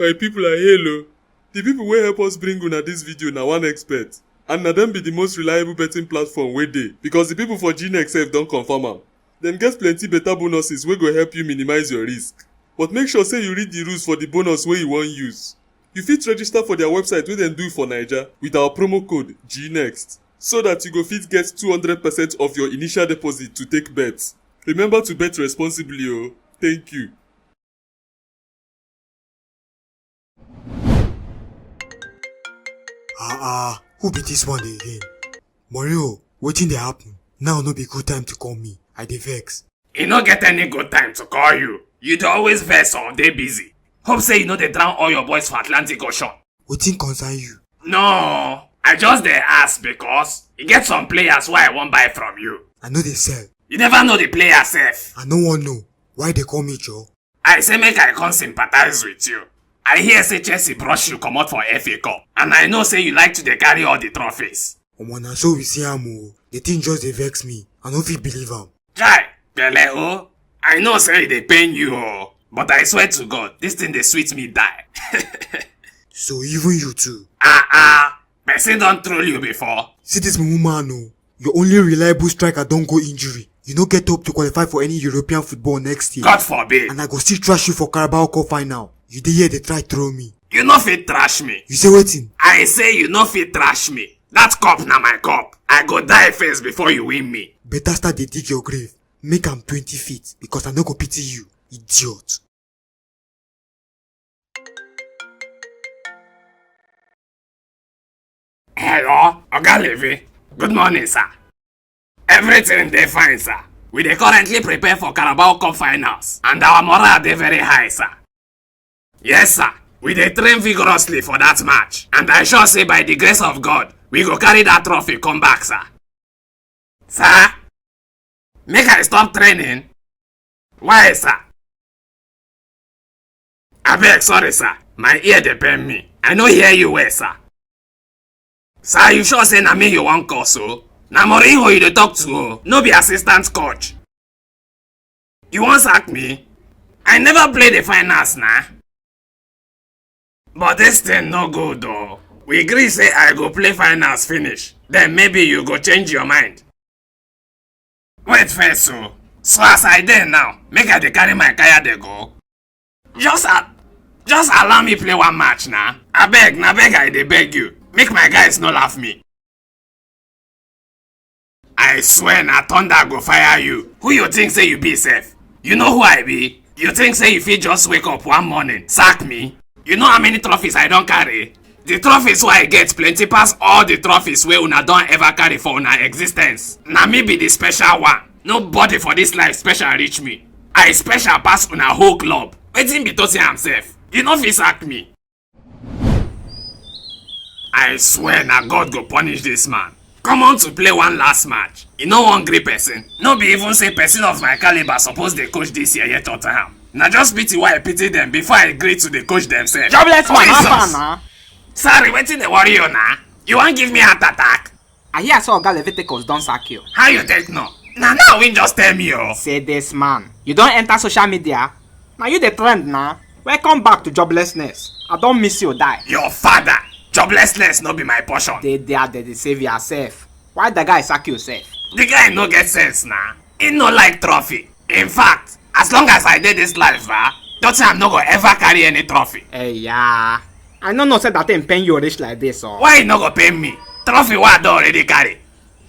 My people are hello. The people wey help us bring una this video na one expert. And na dem be the most reliable betting platform wey dey because the people for GNX sef don confirm am. Dem get plenty better bonuses wey go help you minimize your risk. But make sure say you read the rules for the bonus wey you wan use. You fit register for their website wey dem do for Naija with our promo code GNEXT so that you go fit get 200% of your initial deposit to take bet. Remember to bet responsibly o. Thank you. Who be this one again? Mario, wetin dey happen? Now no be good time to call me. I dey vex. E no get any good time to call you. You dey always vex or dey busy. Hope say you no dey drown all your boys for Atlantic Ocean. Wetin concern you? No, I just dey ask because e get some players wey I wan buy from you. I no dey sell. You never know the player sef. I no wan know. Why dey call me Joe? I say make I come sympathize with you. I hear say Chelsea brush you comot for FA Cup and I know say you like to dey carry all the trophies. Omo na so we see am o. The thing just dey vex me. I no fit believe am. Chai, belle o. I know say e dey pain you o, but I swear to God, this thing dey sweet me die. So even you too? Person don troll you before. See this woman o. Your only reliable striker don go injury. You no get up to qualify for any European football next year. God forbid. And I go still trash you for Carabao Cup final. You dey here dey try throw me. You no fit trash me. You say wetin? I say you no fit trash me. That cup na my cup. I go die first before you win me. Better start dey dig your grave. Make am 20 feet because I no go pity you, idiot. Hello, Oga Levy. Good morning, sir. Everything dey fine, sir. We dey currently prepare for Carabao Cup finals and our morale dey very high, sir. Yes, sir. We dey train vigorously for that match and I sure say by the grace of God, we go carry that trophy come back, sir. Sir? Make I stop training? Why, sir? Abeg, sorry, sir. My ear dey pain me. I no hear you well, sir. Sir, you sure say na me you wan call so? Na Mourinho you dey talk to o, no be assistant coach. You wan sack me? I never play the finals na. But this thing no good o. We gree say I go play finals finish. Then maybe you go change your mind. Wait first o. So as I dey now, make I dey carry my kaya dey go. Just allow me play one match na. Abeg, na beg I dey beg you. Make my guys no laugh me. I swear na thunder go fire you. Who you think say you be sef? You know who I be? You think say you fit just wake up one morning, sack me? You know how many trophies I don carry? The trophies wey I get plenty pass all the trophies wey una don ever carry for una existence. Na me be the special one. Nobody for this life special reach me. I special pass una whole club. Wetin be Tosin sef? You no fit sack me. I swear na God go punish this man. Come on to play one last match. You no wan gree person. No be even say person of my caliber suppose dey coach this year yet Tottenham. Na just pity why I pity them before I agree to dey coach themselves. Jobless man, how far na? Sorry, wetin dey worry you na? You wan give me heart attack? I hear say Oga Leviticus don sack you. How you take know? Na now we just tell me o. Say this man. You don enter social media? Na you the trend na? Welcome back to joblessness. I don miss you die. Your father. Joblessness no be my portion. Dey there, dey save yourself. Why the guy sack you sef? The guy no get sense na. He no like trophy. In fact, as long as I dey this life, Tottenham no go ever carry any trophy. Hey yeah. I no know say that thing pain you reach like this or. Why e no go pay me? Trophy wey I don already carry.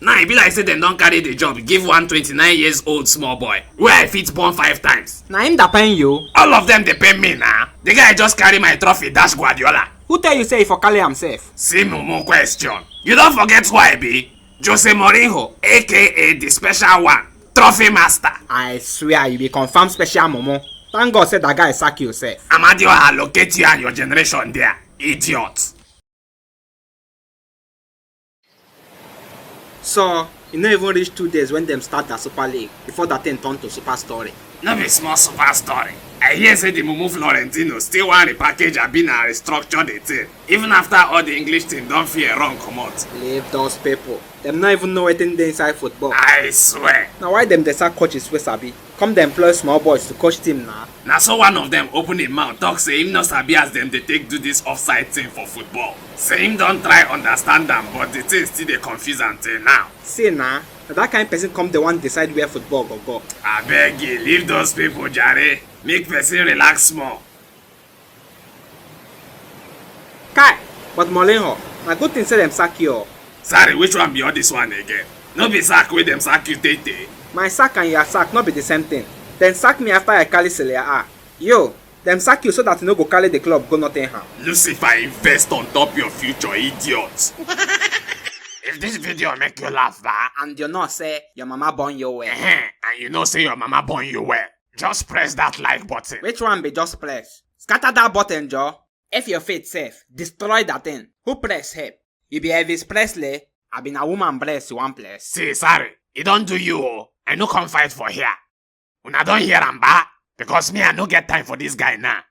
Now e be like say dem don carry the job give one 29 years old small boy wey I fit born 5 times. Na him that pain you? All of them dey pay me na. The guy just carry my trophy dash Guardiola. Who tell you say he for carry himself? See mumu question. You don't forget who I be? Jose Mourinho, aka the special one, trophy master. I swear you be confirmed special momo. Thank God said that guy sack you sef. Amadio allocate you and your generation there, idiot. So, you no even reach 2 days when them start the Super League before that thing turn to Super Story. No be small super story. I hear say the Mumu Florentino still want to repackage Abina and restructure the team. Even after all the English team don't fear wrong come out. Leave those people. Them not even know anything dey inside football. I swear. Now why them dey sack coaches wey sabi? Come dey employ small boys to coach team na. Now so one of them open him mouth talk say him no sabi as them they take do this offside thing for football. Say him don't try understand them, but the thing still dey confuse until now. See na that kind person come the one decide where football go go. I beg you, leave those people, Jare. Make person relax small. Kai, but Molenho, na good thing say them sack you. Oh. Sorry, which one be all this one again? No be sack with them sack you tete. My sack and your sack not be the same thing. Then sack me after I carry Celia A. Yo, them sack you so that you no go carry the club go Nottingham. Lucifer invest on top your future, idiots. If this video make you laugh, And you know say your mama born you well. and you know say your mama born you well, just press that like button. Which one be just press? Scatter that button, Joe. If your faith safe, destroy that thing. Who press help? You be Elvis Presley. I been a woman bless you one place. See, sorry, it don't do you, oh. I no come fight for here. Una don't hear am ba? Because me, I no get time for this guy now.